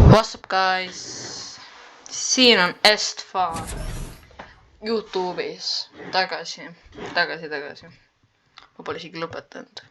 What's up guys, siin on Estfan Youtube'is tagasi, ma pole isegi lõpetanud.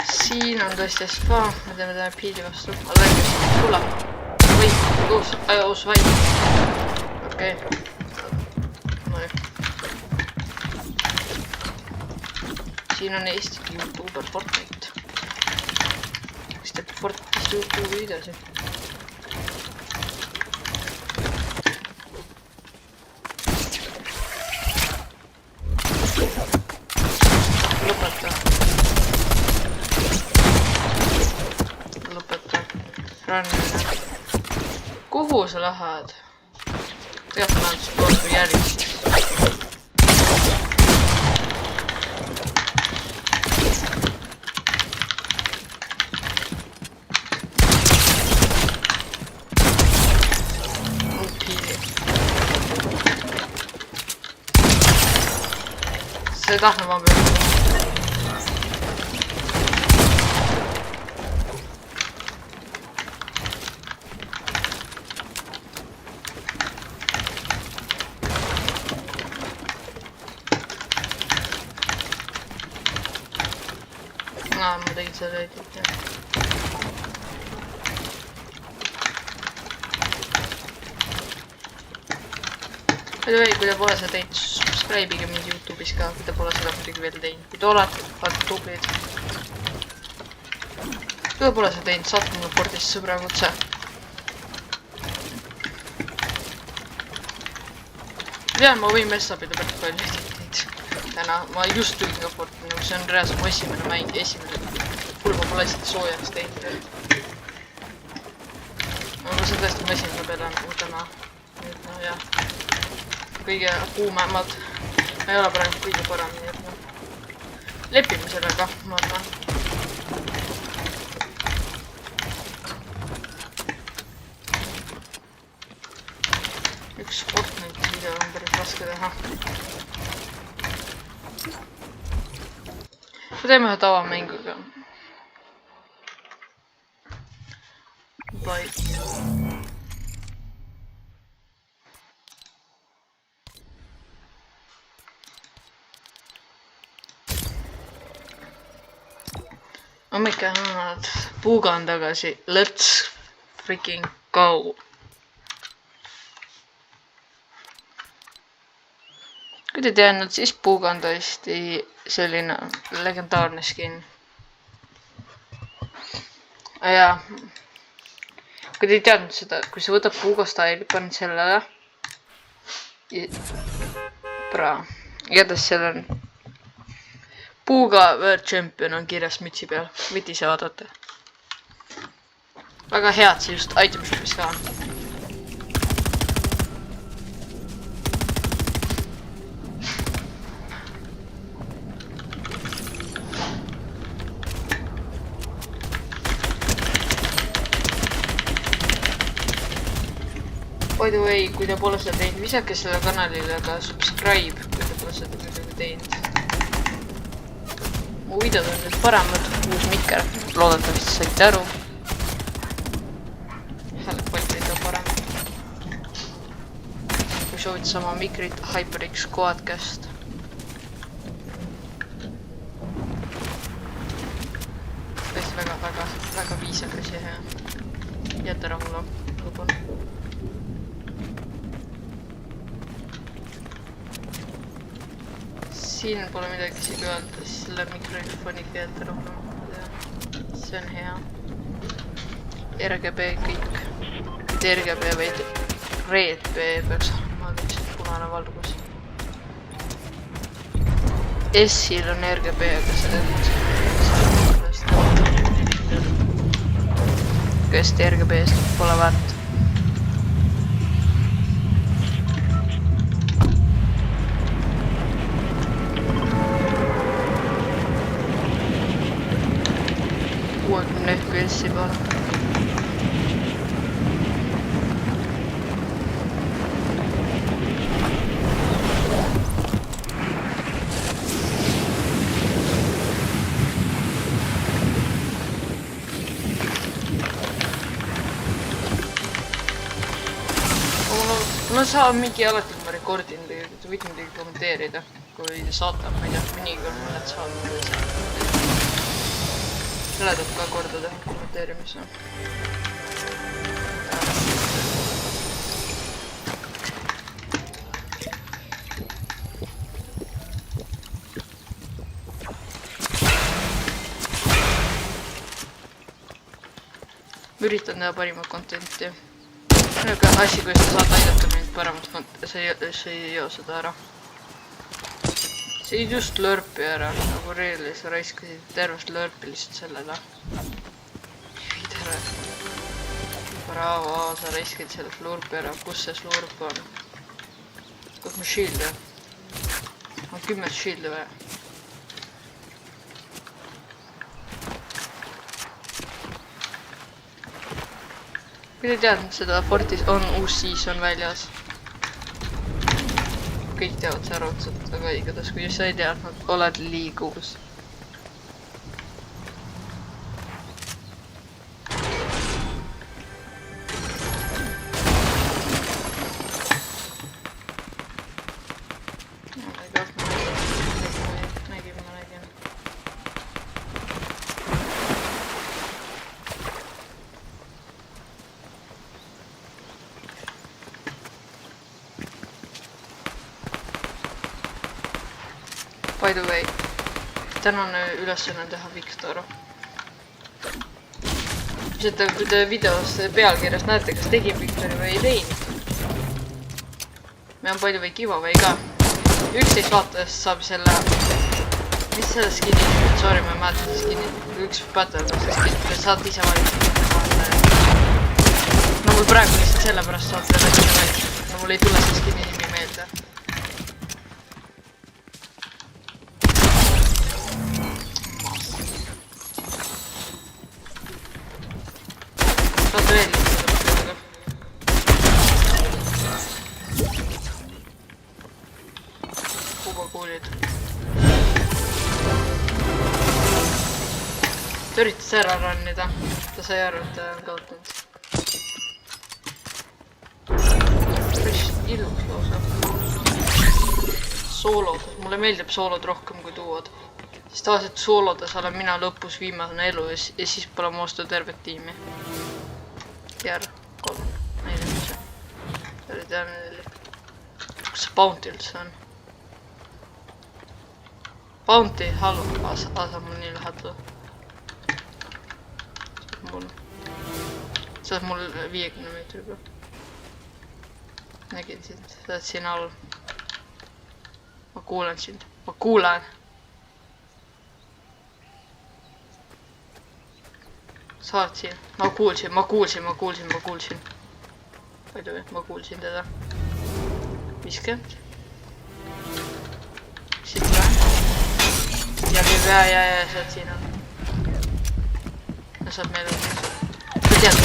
Siin on tõesti Estfan, me teeme pildi vastu, ma räägin, tule, või, uus vaid, okei. Siin on Eesti YouTuber Fortnite. Mis teeb Fortnite'ist YouTube'i videosid? Lõpeta. Rannina. Kuhu sa lähed? Tegelikult ma olen su järgist. See ei tahtnud ma peale. Ma tegin selle edit, jah. Kui te pole seda teinud, subscribe'ige mind YouTube'is ka, kui te pole seda muidugi veel teinud. Kui te olete, olete tublid. Kui te pole seda teinud, saate mulle Fortist sõbra kutse. Tean, ma võin messapida pärast palju neid. Täna ma just tulin ka Fortinu, see on reaalselt mu esimene mäng, full ma pole lihtsalt soojaks teinud. Aga see tõesti mu esimene peale on täna. No jah. Kõige kuumemad. Ma ei ole praegu kõige parem, nii et noh. Lepime sellega, ma arvan. Üks Fortnite video on päris raske teha. Me teeme ühe tavamänguga. Bye. Oh my god, Puuga on tagasi, let's freaking go. Kui te teadnud, siis Puuga on tõesti selline legendaarne skin. Ja, kui te teadnud seda, kui sa võtad Puuga staili, paned sellele. Igatahes seal on Puuga World Champion on kirjas mütsi peal, võite ise vaadata. Väga head see just item shopis ka on. By the way, kui te pole seda teinud, visake selle kanalile ka subscribe, kui te pole seda muidugi teinud. Mu videod on nüüd paremad, uus mikker, loodetavasti saite aru. Hääle kvaliteet on parem. Kui soovite sama mikrit, HyperX Quadcast. Tõesti väga viisakas ja hea. Jäta rahule, lõpun. Siin pole midagi isegi öelda, siis selle mikrofoni keelde rohkem. See on hea. RGB kõik. RGB vaid Red B peaks olema lihtsalt punane valgus. S-il on RGB, aga sellest kõest RGB-st pole väärt. FPS-i peale. saa mingi alati, kui ma rekordin, te võite midagi kommenteerida, kui saate, ma ei tea, mõnikord mõned saate. Selle tuleb ka korda teha kommenteerimise. Üritan teha parimat contenti. Niisugune asi, kuidas sa saad aidata mind paremat contenti, sa ei joo seda ära. See ei just lörpi ära, nagu reelis sa raiskasid tervest lörpi lihtsalt sellele. Tere. Bravo, sa raiskasid sellest lurpi ära. Kus see lurp on? Kus mu shield on? On 10 shield'i vaja. Kui te tead, seda Fortis on uus season väljas. Kõik teavad see arvutused, aga igatahes kui sa ei teadnud, oled liiga uus. By the way, tänane ülesanne on teha Victor. Seda, kui te videos pealkirjas näete, kas tegin Victori või ei teinud. Me on palju või giveaway ka. 11 vaatajast saab selle... Mis selle skin'i? Sorry, ma ei mäleta seda skin'i. Üks battle on see skin'i. Te saate ise valida. No mul praegu lihtsalt sellepärast saate ise valida. No mul ei tule see skin'i nimi meelde. Ta üritas ära rannida. Ta sai aru, et ta on kaotanud. Päris ilus lausa. Soolod. Mulle meeldib soolod rohkem kui duod. Sest tavaliselt soolodes olen mina lõpus viimane elu ja siis pole moostu tervet tiimi. Jär, 3, 4, 5. See oli teadne. Kus see Bounty üldse on? Bounty, hallo. Asa mul nii lähedal. Sa oled mul 50 meetriga. Nägin sind, sa oled siin all. Ma kuulen sind, ma kuulen. Sa oled siin, ma kuulsin. Palju, ma kuulsin teda. 50. Siit või? Ja, sa oled siin all. Ja saab meile sa tead.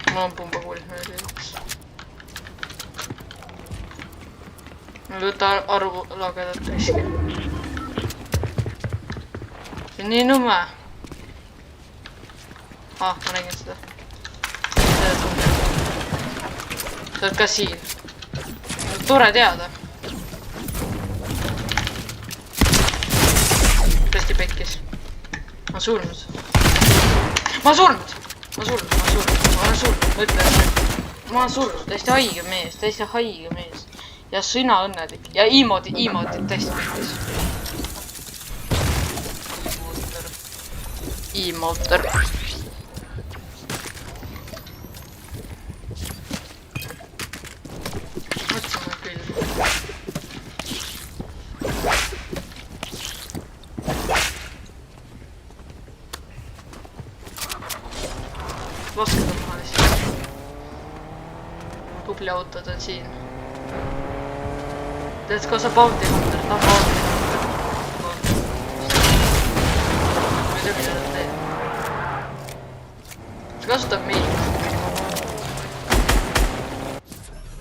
Mul on pumbakuulis meile üks. Ma võta arvu lagedat riski. See on nii nõmme. Ma nägin seda. Sa oled ka siin. Tore teada. Tõesti pekkis. Ma surnud. Ma olen surnud. Täiesti haige mees. Ja sina õnnelik. Ja emoodi täiesti pekkis. E-motor. Laskeda maha lihtsalt. Tubli autod on siin. Tead, kui sa Bounty Hunter, ta Bounty Hunter. Ma ei tea, mida ta teeb. Ta kasutab meid.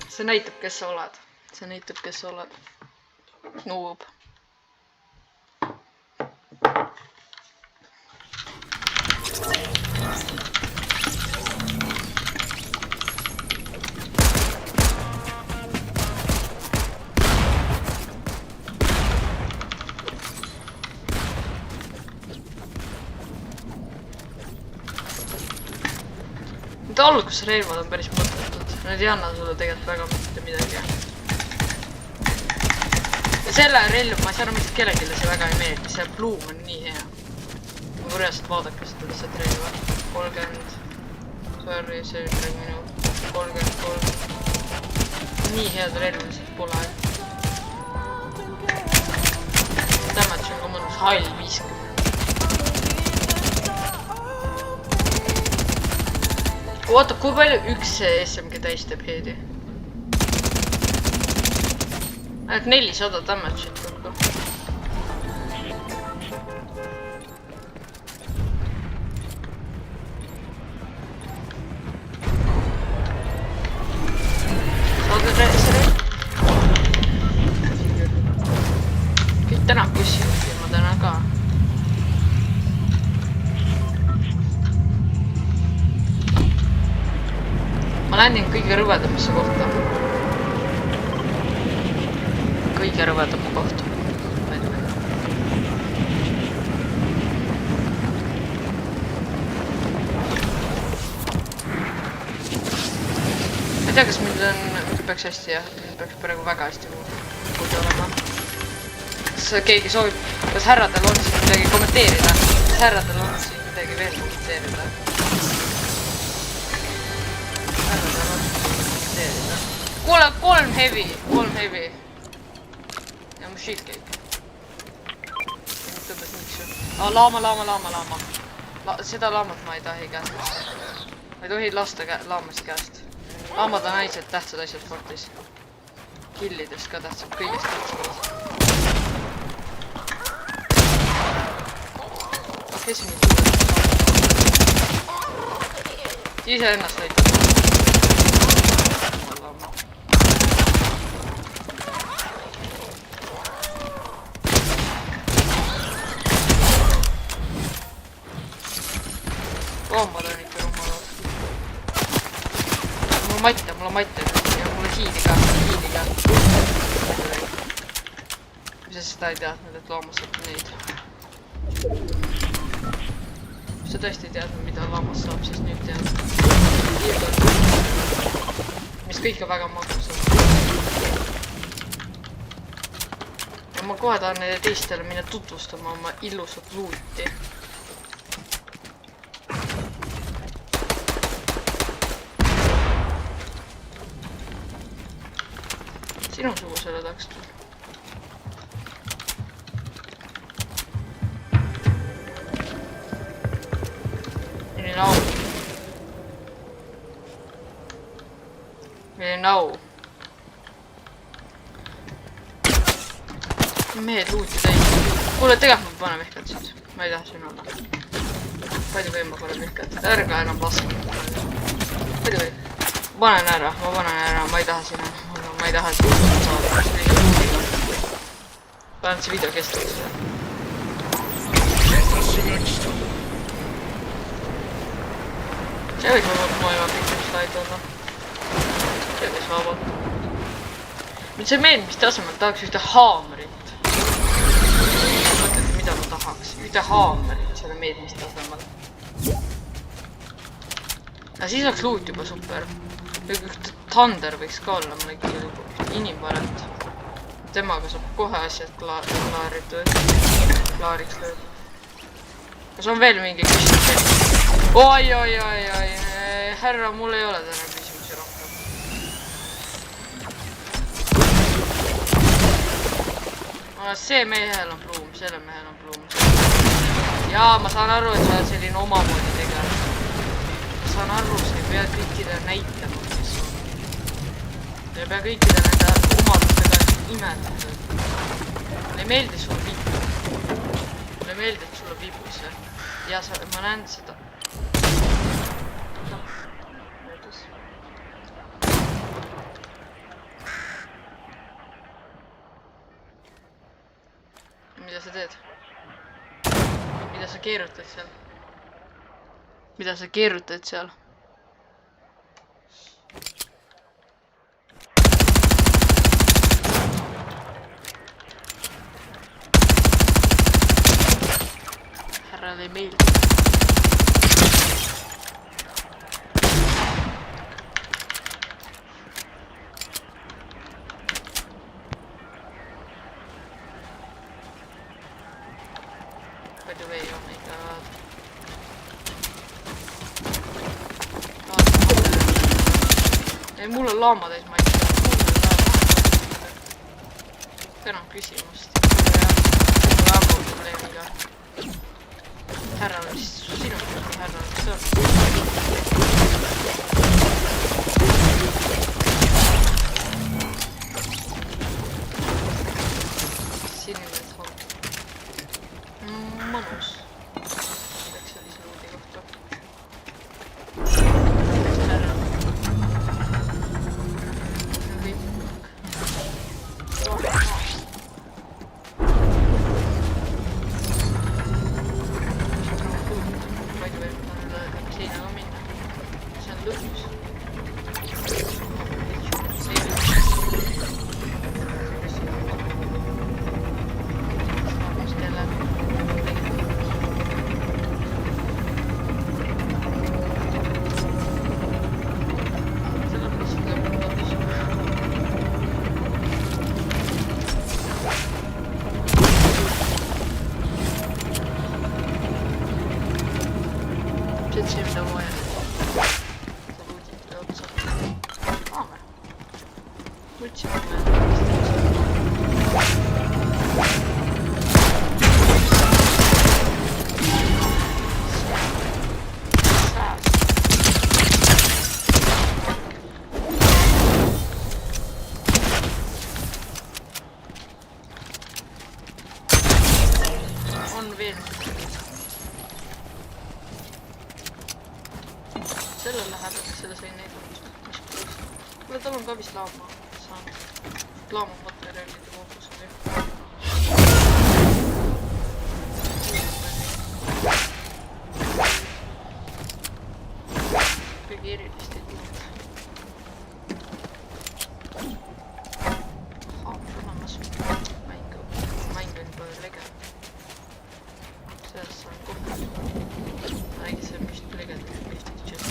See näitab, kes sa oled. see näitab, kes sa oled. Noob. Need algusrelvad on päris mõttetud. Need ei anna sulle tegelikult väga mitte midagi. Ja selle relv, ma ei saa mitte kellelegi see väga ei meeldi. See Bloom on nii hea. Ma reaalselt vaadake seda lihtsalt relva. 30. Sorry, see oli praegu minu 33. Nii head relv lihtsalt pole. Damage on ka mõnus hall 50. Oota, kui palju üks SMG täis teeb heedi? Ainult 400 damage'it tulgu. Saad see kõik täna pussivad ja ma täna ka. Ma ländin kõige rõvedamasse kohta. Kõige rõvedama kohta. Ma ei tea, kas mind peaks hästi jah. Mind peaks praegu väga hästi kuulda olema. Kas keegi soovib, kas härradel on siin midagi kommenteerida? Kas härradel on siin midagi veel kommenteerida? Kuule, 3 heavy. Ja mu shield käib. Tõmbas niks ju. Laama. Seda laamat ma ei tahi käest. Ma ei tohi lasta laamast käest. Laamad on naised, tähtsad asjad fortis. Killidest ka tähtsad, kõigest tähtsad. Kes mind tuleb? Ise ennast lõitab. Loomad on ikka rumalad. Mul on matte ja mul on hiili ka. Mis sa seda ei teadnud, et loomas saab neid. Kui sa tõesti ei teadnud, mida loomas saab, siis nüüd tead. Mis kõik on väga magusad. Ja ma kohe tahan neile teistele minna tutvustama oma illusat luuti. Sinusugusele tahaks tulla. Milline au. Mehed luuti täis. Kuule, tegelikult ma panen vihkad siit. Ma ei taha siin olla. Palju või ma panen vihkad. Ärga enam paska. Palju või? Ma panen ära. Ma ei taha siin enam. Ma ei taha siin saada. Panen see video kestab seda. See võiks maailma pikem slaid olla. See võiks vabalt. Nüüd see meelmiste asemel tahaks ühte haamrit. Mõtled, mida ma tahaks. Ühte haamrit selle meelmiste asemel. Ja siis oleks luut juba super. Ühte Thunder võiks ka olla, ma ikkagi inimparet. Temaga saab kohe asjad klaariks lööda. Kas on veel mingi küsimus? Oi, härra, mul ei ole täna küsimusi rohkem. See mehel on Bloom, selle mehel on Bloom. Jaa, ma saan aru, et sa oled selline omamoodi tegeleb. Ma saan aru, sa ei pea kõikidele näitama, kes on. Sa ei pea kõikidele nende omadustega imetada. Mulle ei meeldi sulle vibu. Mulle ei meeldi, et sulle vibus. Ja ma näen seda. mida sa teed? Mida sa keerutad seal? Mida sa keerutad seal? Härrale ei meeldi. By the way, oh my god. Ei, mul on laama täis, ma ei tea. Tänan küsimust. Mul on ammu probleemiga. Härrale, mis sinu härrale, mis on? Sinimelt hoog. Mõnus. Läks sellise luudi kohta. Härra. Kõik. Selle läheb, selle sai näidanud. Kuule, tal on ka vist laama saanud. Laama materjalide fookus oli. Kõige erilist ei tulnud. Haab olemas. Mäng on juba legend. Sellest saan kokku. Räägi see, mis legend on Eestis just.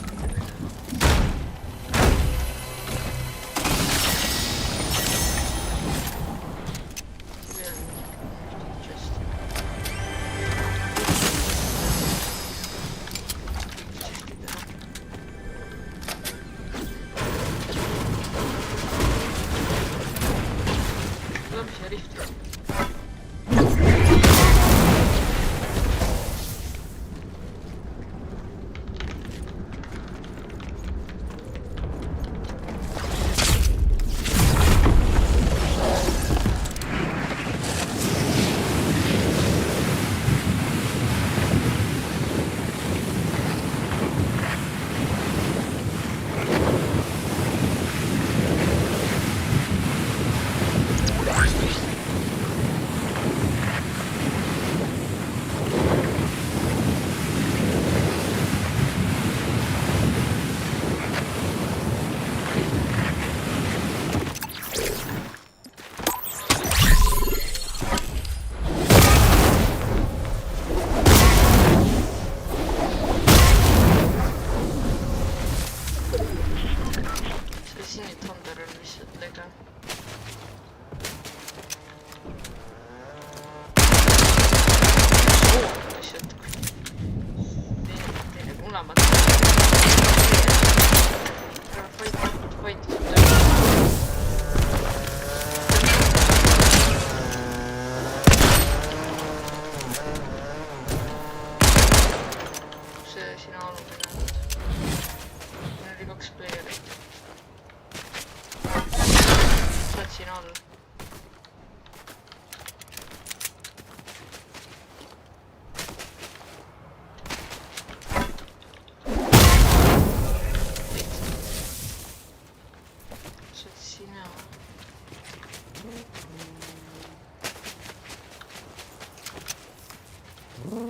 Ja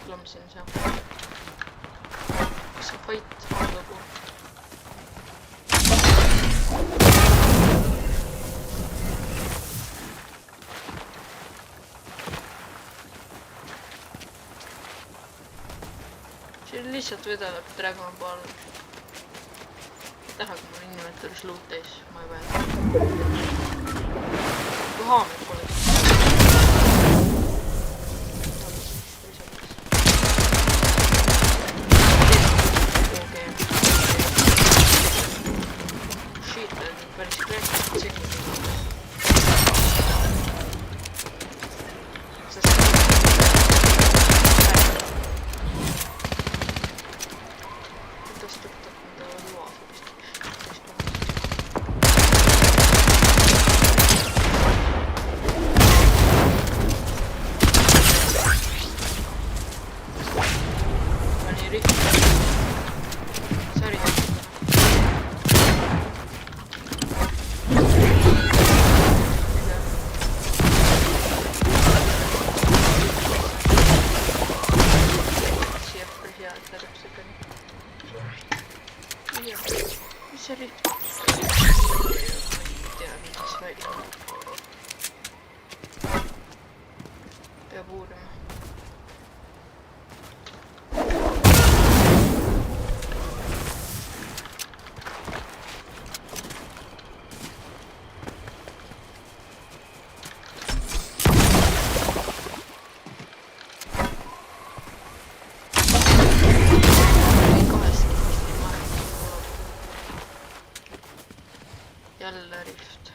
plõmsin seal. Kas see fight on lõbu? Siin lihtsalt vedeleb Dragon Ball. Tähe, kui mul inventoris loot täis, ma ei vaja. Kui haamid pole. Shit, päris kreekast tsengi. Mis oli? Ei tea, mis välja. Peab uurima. Jälle rift.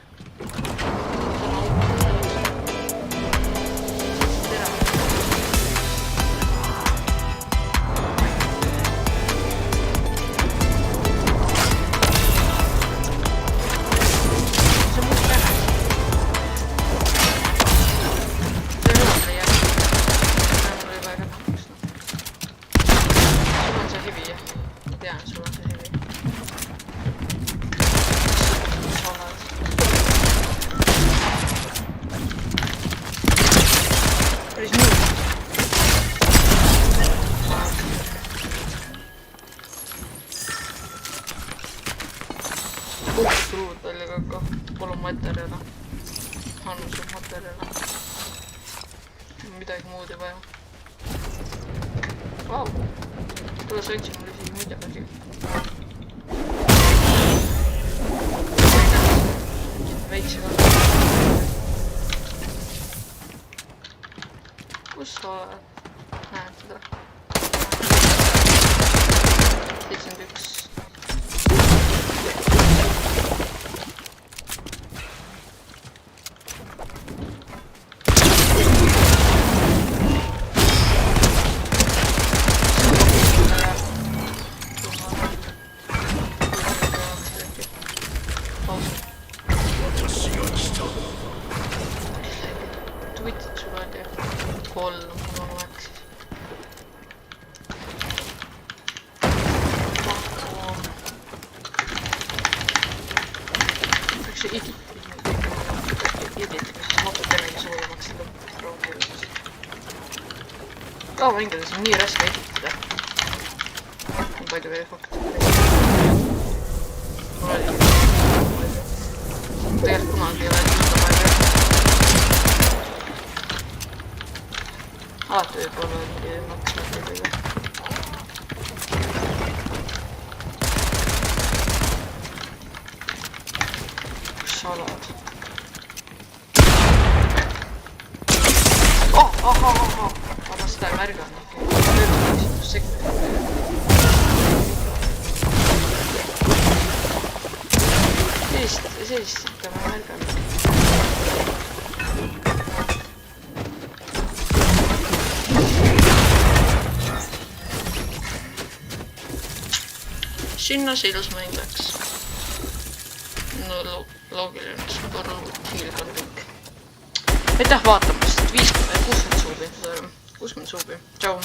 Kruud välja kakka, palun materjale. Anna su materjale. Midagi muud ei vaja. Vau! Tule sa andsid mulle isegi midagi. Väikse ka. Kus sa oled? Näed seda. 71. Tweetit sulle oli 3, mul on aeg siis. Peaks see edit, mis natukene soojamaks seda proovida. Mängida on nii raske editada. Nii palju veel fakte. Mul oli tegelikult kunagi ei ole editada palju. Alati võib olla mingi maksmata kõige. Kus sa oled? Ma seda ei märganud. Sellist ikka ma ei märganud. Sinna silsmäng läks. No loogiline, hiilgan kõik. Aitäh vaatamast, 60 suubi. 60 suubi. Tšau.